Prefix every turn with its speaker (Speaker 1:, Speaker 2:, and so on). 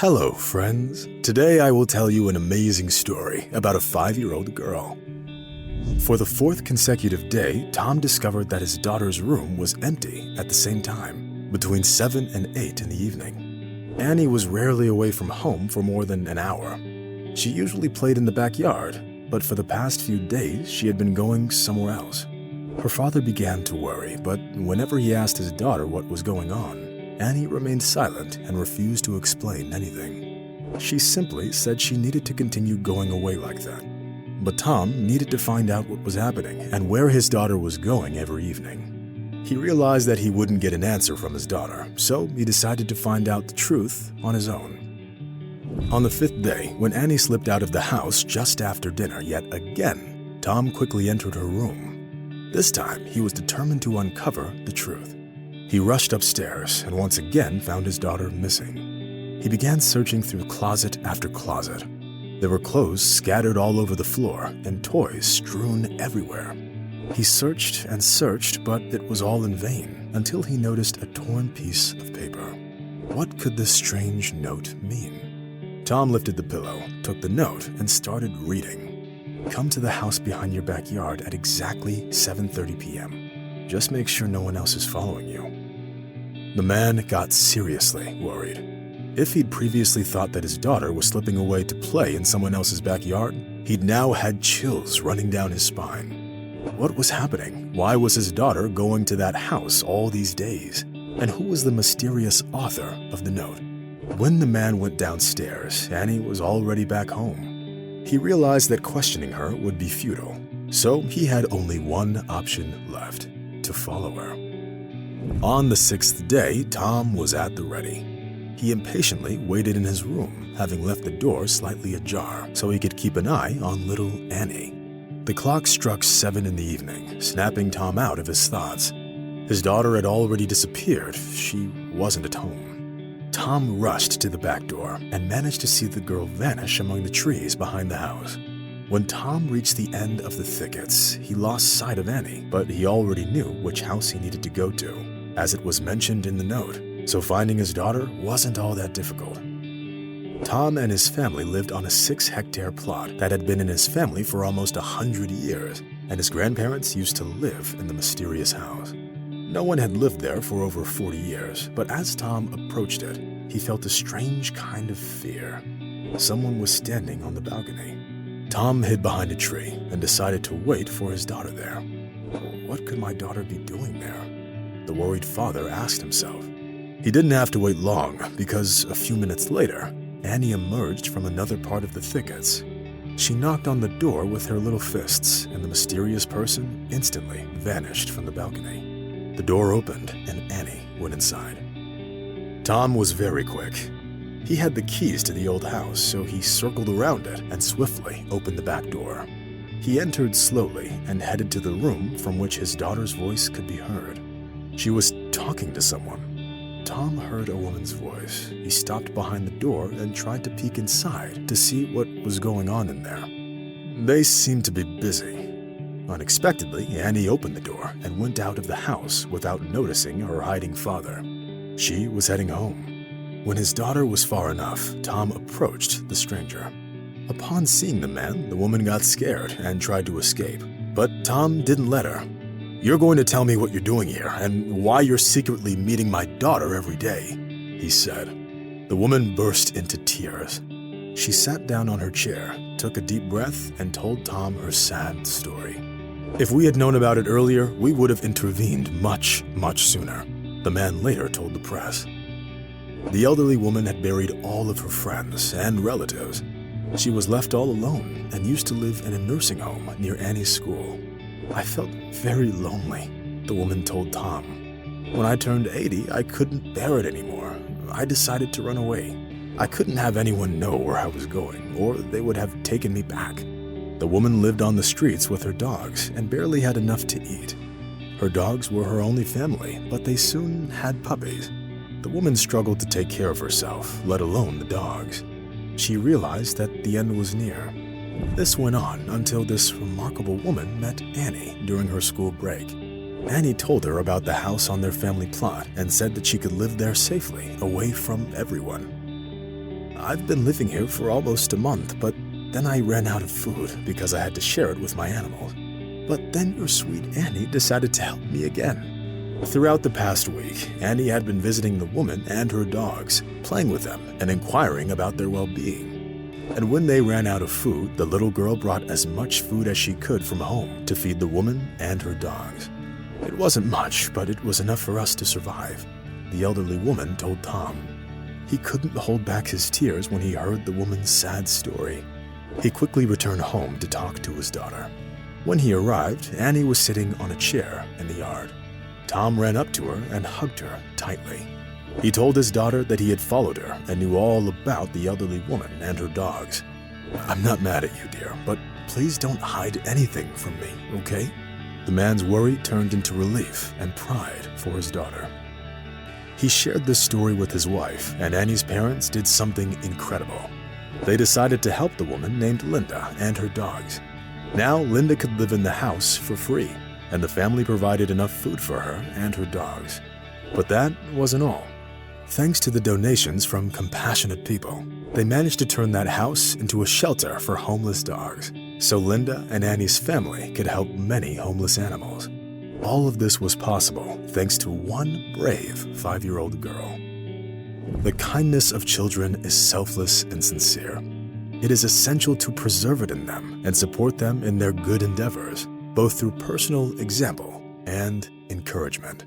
Speaker 1: Hello, friends. Today I will tell you an amazing story about a 5-year-old girl. For the 4th consecutive day, Tom discovered that his daughter's room was empty at the same time, between 7 and 8 in the evening. Annie was rarely away from home for more than an hour. She usually played in the backyard, but for the past few days she had been going somewhere else. Her father began to worry, but whenever he asked his daughter what was going on, Annie remained silent and refused to explain anything. She simply said she needed to continue going away like that. But Tom needed to find out what was happening and where his daughter was going every evening. He realized that he wouldn't get an answer from his daughter, so he decided to find out the truth on his own. On the 5th day, when Annie slipped out of the house just after dinner yet again, Tom quickly entered her room. This time, he was determined to uncover the truth. He rushed upstairs and once again found his daughter missing. He began searching through closet after closet. There were clothes scattered all over the floor and toys strewn everywhere. He searched and searched, but it was all in vain until he noticed a torn piece of paper. What could this strange note mean? Tom lifted the pillow, took the note, and started reading. Come to the house behind your backyard at exactly 7:30 p.m. Just make sure no one else is following you. The man got seriously worried. If he'd previously thought that his daughter was slipping away to play in someone else's backyard, he'd now had chills running down his spine. What was happening? Why was his daughter going to that house all these days? And who was the mysterious author of the note? When the man went downstairs, Annie was already back home. He realized that questioning her would be futile, so he had only one option left: to follow her. On the 6th day, Tom was at the ready. He impatiently waited in his room, having left the door slightly ajar so he could keep an eye on little Annie. The clock struck 7 in the evening, snapping Tom out of his thoughts. His daughter had already disappeared. She wasn't at home. Tom rushed to the back door and managed to see the girl vanish among the trees behind the house. When Tom reached the end of the thickets, he lost sight of Annie, but he already knew which house he needed to go to, as it was mentioned in the note, so finding his daughter wasn't all that difficult. Tom and his family lived on a 6-hectare plot that had been in his family for almost 100 years, and his grandparents used to live in the mysterious house. No one had lived there for over 40 years, but as Tom approached it, he felt a strange kind of fear. Someone was standing on the balcony. Tom hid behind a tree and decided to wait for his daughter there. What could my daughter be doing there? The worried father asked himself. He didn't have to wait long, because a few minutes later, Annie emerged from another part of the thickets. She knocked on the door with her little fists, and the mysterious person instantly vanished from the balcony. The door opened, and Annie went inside. Tom was very quick. He had the keys to the old house, so he circled around it and swiftly opened the back door. He entered slowly and headed to the room from which his daughter's voice could be heard. She was talking to someone. Tom heard a woman's voice. He stopped behind the door and tried to peek inside to see what was going on in there. They seemed to be busy. Unexpectedly, Annie opened the door and went out of the house without noticing her hiding father. She was heading home. When his daughter was far enough, Tom approached the stranger. Upon seeing the man, the woman got scared and tried to escape, but Tom didn't let her. "You're going to tell me what you're doing here and why you're secretly meeting my daughter every day," he said. The woman burst into tears. She sat down on her chair, took a deep breath, and told Tom her sad story. "If we had known about it earlier, we would have intervened much sooner," the man later told the press. The elderly woman had buried all of her friends and relatives. She was left all alone and used to live in a nursing home near Annie's school. "I felt very lonely," the woman told Tom. "When I turned 80, I couldn't bear it anymore. I decided to run away. I couldn't have anyone know where I was going, or they would have taken me back." The woman lived on the streets with her dogs and barely had enough to eat. Her dogs were her only family, but they soon had puppies. The woman struggled to take care of herself, let alone the dogs. She realized that the end was near. This went on until this remarkable woman met Annie during her school break. Annie told her about the house on their family plot and said that she could live there safely, away from everyone. I've been living here for almost a month, but then I ran out of food because I had to share it with my animals. But then your sweet Annie decided to help me again. Throughout the past week, Annie had been visiting the woman and her dogs, playing with them and inquiring about their well-being. And when they ran out of food, the little girl brought as much food as she could from home to feed the woman and her dogs. It wasn't much, but it was enough for us to survive, the elderly woman told Tom. He couldn't hold back his tears when he heard the woman's sad story. He quickly returned home to talk to his daughter. When he arrived, Annie was sitting on a chair in the yard. Tom ran up to her and hugged her tightly. He told his daughter that he had followed her and knew all about the elderly woman and her dogs. "I'm not mad at you, dear, but please don't hide anything from me, okay?" The man's worry turned into relief and pride for his daughter. He shared this story with his wife, and Annie's parents did something incredible. They decided to help the woman named Linda and her dogs. Now Linda could live in the house for free, and the family provided enough food for her and her dogs. But that wasn't all. Thanks to the donations from compassionate people, they managed to turn that house into a shelter for homeless dogs, so Linda and Annie's family could help many homeless animals. All of this was possible thanks to one brave 5-year-old girl. The kindness of children is selfless and sincere. It is essential to preserve it in them and support them in their good endeavors, both through personal example and encouragement.